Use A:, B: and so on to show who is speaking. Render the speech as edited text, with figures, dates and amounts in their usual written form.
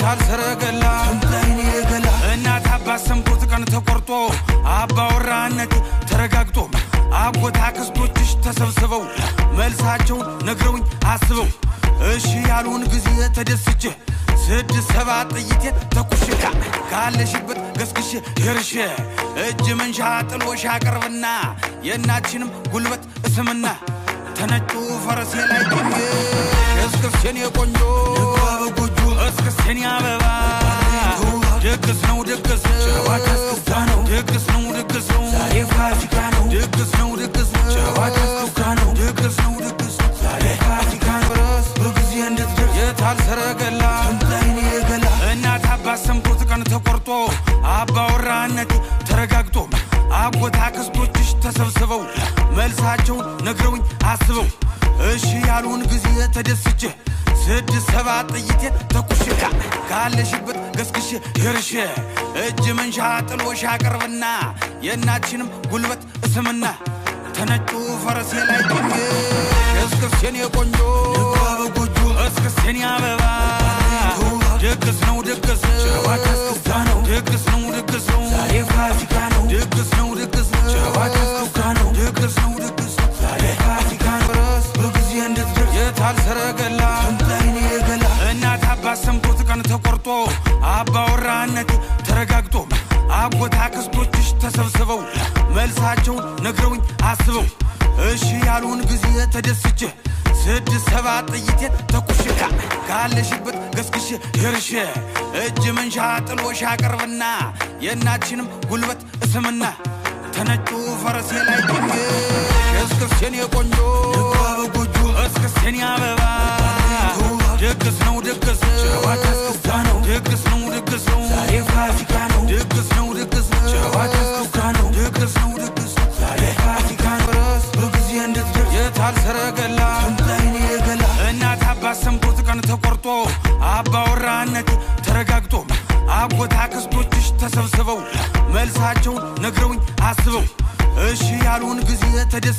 A: የታል ሰረገላ ተምታይኔ ገላ እናት አባት ሰምቶት ቀን ተቆርጦ አባወራነት ተረጋግጦ አጎት አክስቶችሽ ተሰብስበው መልሳቸውን ነግረውኝ አስበው እሺ ያሉን ጊዜ ተደስቼ 6-7 ጥይቴን ተኩሽካ ካለሽበት ገስግሽ ይርሽ እጅ መንሻ ጥሎሽ አቀርብና የእናችንም ጉልበት እስምና ተነጩ ፈረሴ ላይ ቆንጆ እስክስቴን የቆንጆ በጎጆ እስክስቴን ያበባ ድግስ ነው ድግስ ጨዋታ እስክስታ ነው ድግስ ነው ድግስ ዛሬ ፋሲካ ነው ድግስ ነው ድግስ ጨዋታ እስክስታ ነው ድግስ ነው ድግስ ዛሬ ፋሲካ ነው በጊዜ እንድትደርስ የታል ሰረገላ ተምታይኔ ገላ እናት አባት ሰምቶት ቀን ተቆርጦ አባወራነት ተረጋግጦ አጎት አክስቶችሽ ተሰብስበው መልሳቸውን ነግረውኝ አስበው እሺ ያሉን ጊዜ ተደስቼ 6-7 ጥይቴን ተኩሽካ ካለሽበት ገስግሽ ይርሽ እጅ መንሻ ጥሎሽ አቀርብና የእናችንም ጉልበት እስምና ተነጩ ፈረሴ ላይ ቆንጆ እስክስቴን የቆንጆ በጎጆ እስክስቴን ያበባ ድግስ ነው ድግስ ጨዋታ እስክስታ ነው ድግስ ነው ድግስ ዛሬ ፋሲካ ነው ድግስ ነው ድግስ ጨዋታ እስክስታ ነው ድግስ ነው ድግስ ዛሬ ፋሲካ ነው በጊዜ እንድትደርስ የታል ሰረገላ ተምታይኔ ገላ እናት አባት ሰምቶት ቀን ተቆርጦ አባወራነት ተረጋግጦ አጎት አክስቶችሽ ተሰብስበው መልሳቸውን ነግረውኝ አስበው እሺ ያሉን ጊዜ ተደስቼ 6-7 ጥይቴን ተኩሽካ ካለሽበት ገስግሽ ይርሽ እጅ መንሻ ጥሎሽ አቀርብና የእናችንም ጉልበት እስምና ተነጩ ፈረሴ ላይ ቆንጆ እስክስቴን የቆንጆ በጎጆ እስክስቴን ያበባ ድግስ ነው ድግስ ጨዋታ እስክስታ ነው ድግስ ነው ድግስ ዛሬ ፋሲካ ነው ድግስ ነው ድግስ ጨዋታ እስክስታ ነው ድግስ ነው ድግስ ዛሬ ፋሲካ ነው በጊዜ እንድትደርስ የታል ሰረገላ ተምታይኔ ገላ እናት አባት ሰምቶት ቀን ተቆርጦ አባወራነት ተረጋግጦ አጎት አክስቶችሽ ተሰብስበው መልሳቸውን ነግረውኝ አስበው እሺ ያሉን ጊዜ ተደስ